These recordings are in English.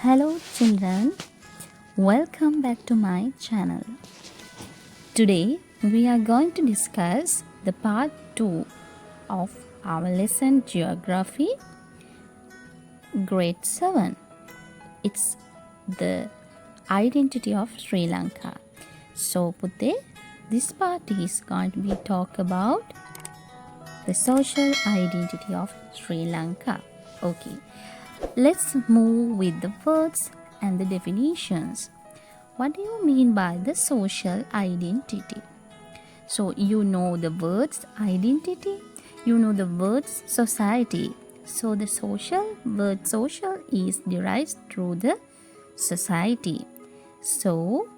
Hello children, welcome back to my channel. Today we are going to discuss the part 2 of our lesson Geography Grade 7. It's the identity of Sri Lanka. So Putte, this part is going to be talk about the social identity of Sri Lanka. Okay. Let's move with the words and the definitions. What do you mean by the social identity? So you know the words identity, you know the words society. So the word social is derived through the society. So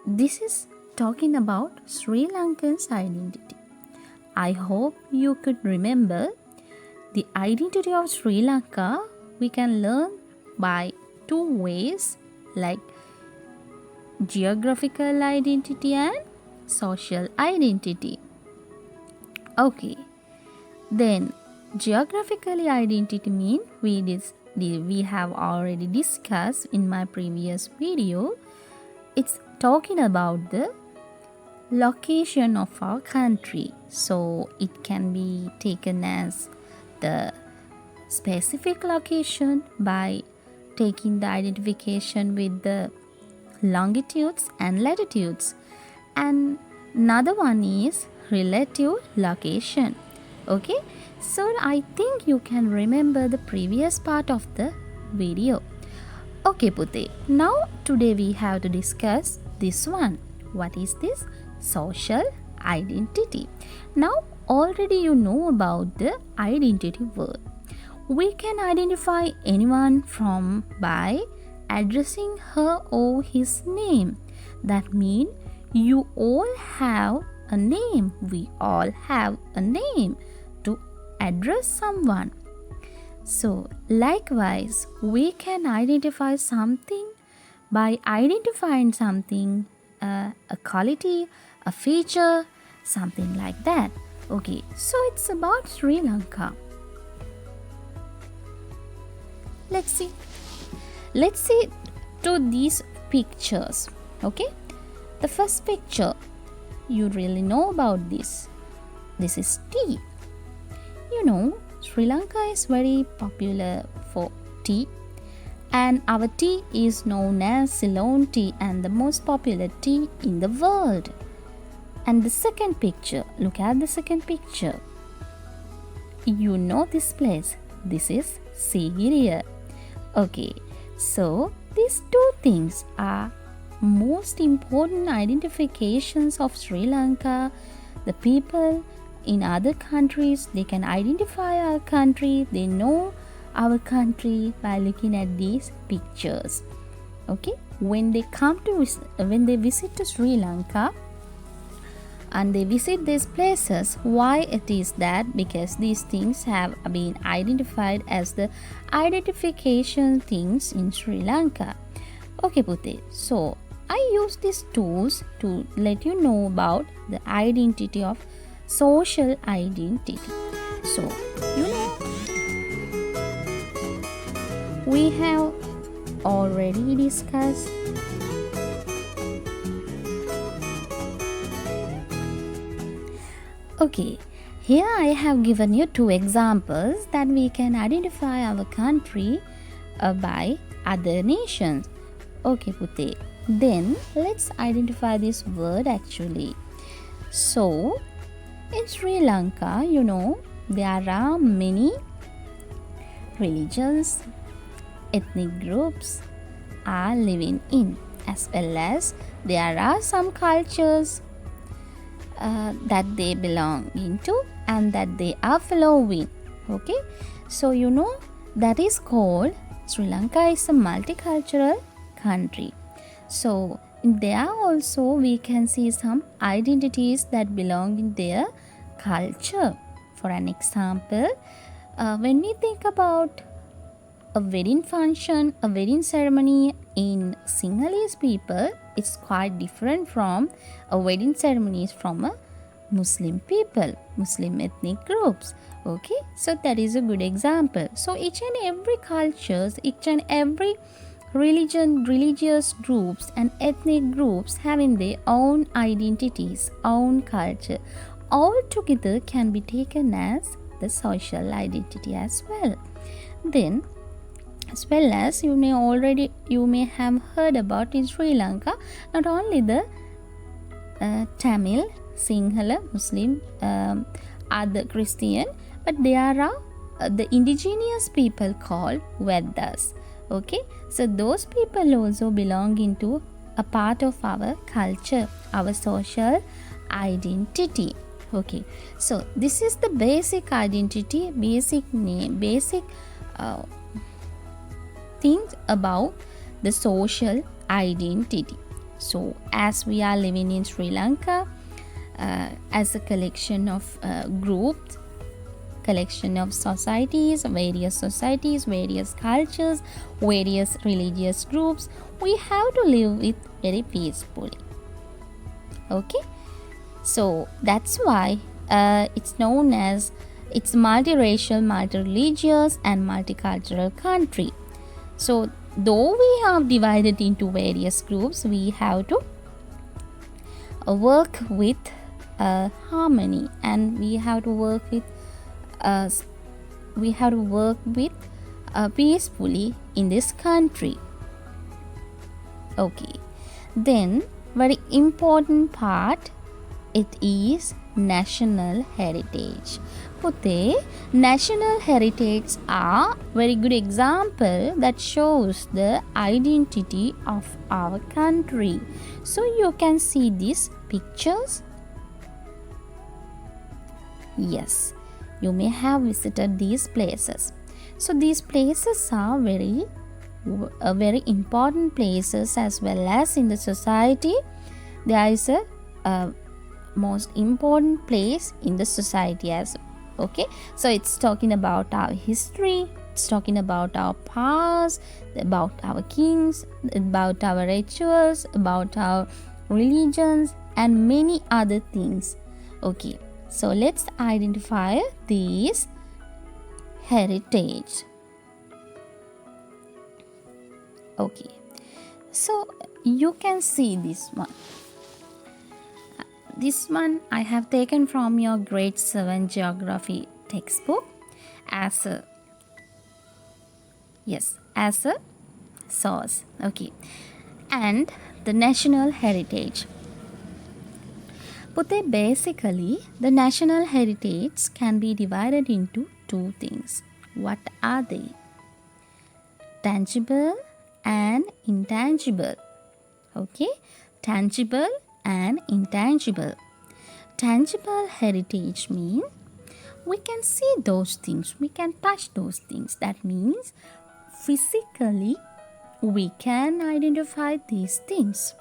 this is talking about Sri Lankan's identity. I hope you could remember the identity of Sri Lanka we can learn by two ways, like geographical identity and social identity. Okay, then geographically identity means we have already discussed in my previous video. It's talking about the location of our country. So it can be taken as the specific location by taking the identification with the longitudes and latitudes, and another one is relative location. Okay, so I think you can remember the previous part of the video. Okay Putte, now today we have to discuss this one. What is this? Social identity. Now already you know about the identity word. We can identify anyone from by addressing her or his name. That means you all have a name. We all have a name to address someone. So likewise, we can identify something by identifying something, a quality, a feature, something like that. Okay, so it's about Sri Lanka. Let's see to these pictures. Okay, the first picture, you really know about this. This is tea. You know, Sri Lanka is very popular for tea, and our tea is known as Ceylon tea and the most popular tea in the world. And the second picture, look at the second picture. You know this place. This is Sigiriya. Okay, so these two things are most important identifications of Sri Lanka. The people in other countries, they can identify our country. They know our country by looking at these pictures. Okay, when they visit to Sri Lanka, and they visit these places, why it is that? Because these things have been identified as the identification things in Sri Lanka. Okay Putte, so I use these tools to let you know about the identity of social identity. So you know, we have already discussed Okay, here I have given you two examples that we can identify our country by other nations. Okay Putte, then let's identify this word actually. So in Sri Lanka, you know, there are many religions, ethnic groups are living in, as well as there are some cultures that they belong into and that they are following. Okay, so you know, that is called Sri Lanka is a multicultural country. So there also we can see some identities that belong in their culture. For an example, when we think about a wedding function, a wedding ceremony in Sinhalese people, it's quite different from a wedding ceremonies from a Muslim people, Muslim ethnic groups. Okay, so that is a good example. So each and every cultures, each and every religious groups and ethnic groups having their own identities, own culture, all together can be taken as the social identity as well. Then, as well as you may have heard about in Sri Lanka, not only the Tamil, Sinhala, Muslim, other Christian, but there are the indigenous people called Vedas. Okay, so those people also belong into a part of our culture, our social identity. Okay, so this is the basic identity, basic name, basic things about the social identity. So as we are living in Sri Lanka as a collection of groups, collection of societies, various cultures, various religious groups, we have to live it very peacefully. Okay, so that's why it's known as it's multiracial, multireligious and multicultural country. So though we have divided into various groups, we have to work with harmony, and we have to work with peacefully in this country. Okay, then very important part, it is national heritage. Pute, national heritage are very good example that shows the identity of our country. So you can see these pictures. Yes, you may have visited these places. So these places are very important places, as well as in the society there is a most important place in the society as well. Okay, so it's talking about our history, it's talking about our past, about our kings, about our rituals, about our religions and many other things. Okay, so let's identify these heritage. Okay, so you can see this one. This one I have taken from your grade 7 geography textbook as a source. Okay, and the national heritage. But basically the national heritage can be divided into two things. What are they? Tangible and intangible. Okay, tangible and intangible. Tangible heritage means we can see those things, we can touch those things. That means physically we can identify these things.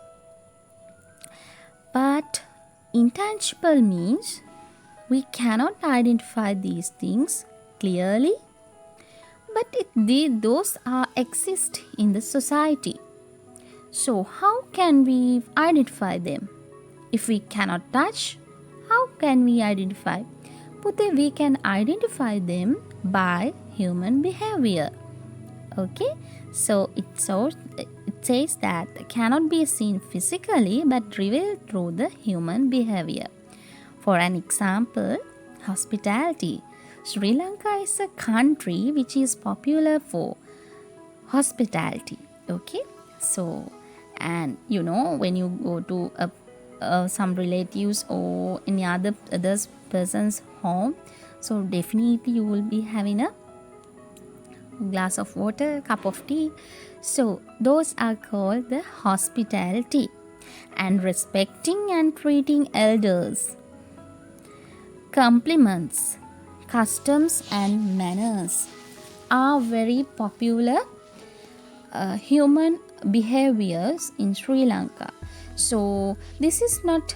But intangible means we cannot identify these things clearly, but those exist in the society. So how can we identify them? If we cannot touch, how can we identify? But we can identify them by human behavior. Okay, so it says that cannot be seen physically but revealed through the human behavior. For an example, hospitality. Sri Lanka is a country which is popular for hospitality. Okay, so and when you go to some relatives or any other person's home, so definitely you will be having a glass of water, cup of tea. So those are called the hospitality. And respecting and treating elders, compliments, customs and manners are very popular human behaviors in Sri Lanka. So this is not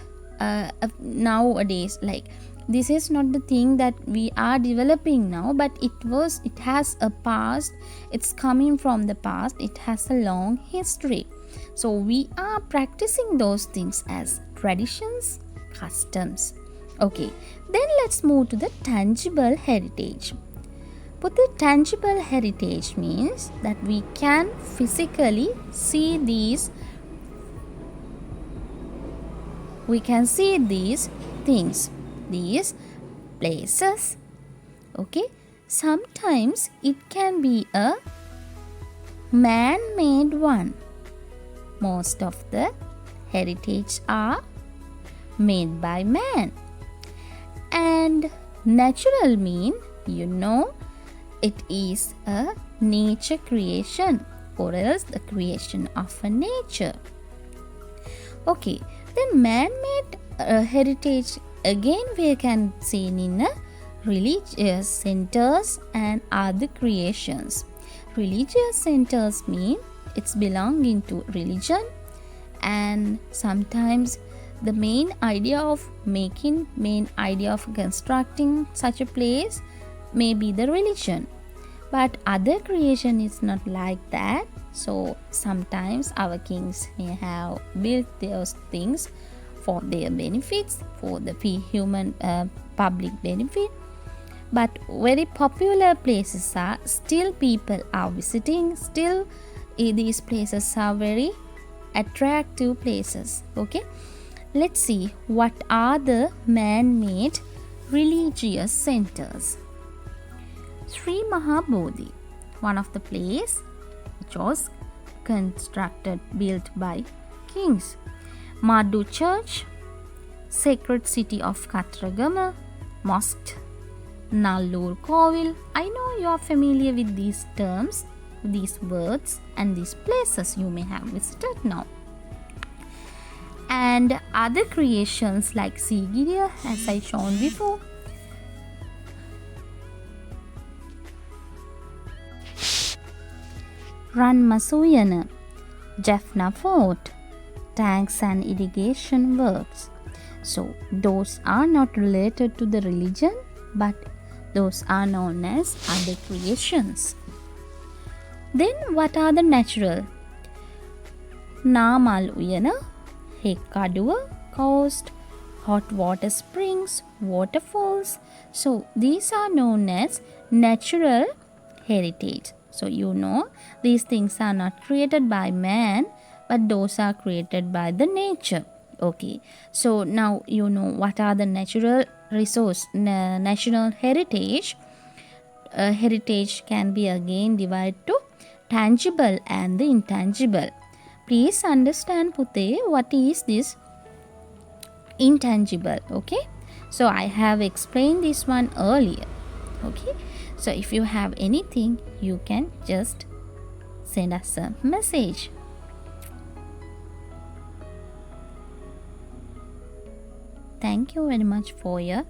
nowadays, like this is not the thing that we are developing now, but it has a past, it's coming from the past, it has a long history. So we are practicing those things as traditions, customs. Okay, then let's move to the tangible heritage. But the tangible heritage means that we can physically see these things, these places. Okay, sometimes it can be a man-made one. Most of the heritage are made by man. And natural mean, it is a nature creation or else the creation of a nature. Okay, then man-made heritage again we can see in a religious centers and other creations. Religious centers mean it's belonging to religion, and sometimes the main idea of constructing such a place may be the religion, but other creation is not like that. So sometimes our kings may have built those things for their benefits, for the human public benefit, but very popular places are still people are visiting. Still these places are very attractive places. Okay, let's see what are the man-made religious centers. Sri Mahabodhi, one of the place which was built by kings. Madhu Church, Sacred City of Katragama, Mosque, Nallur Kovil. I know you are familiar with these terms, these words and these places you may have visited now. And other creations like Sigiriya, as I shown before. Ranmasuyana, Jaffna Fort, tanks and irrigation works. So those are not related to the religion, but those are known as other creations. Then what are the natural? Namal Uyana, Hekaduwa Coast, hot water springs, waterfalls. So these are known as natural heritage. So these things are not created by man, but those are created by the nature. Okay, so now what are the natural resource, national heritage. Heritage can be again divided to tangible and the intangible. Please understand, Pute, what is this intangible. Okay, so I have explained this one earlier. Okay, so if you have anything, you can just send us a message. Thank you very much for your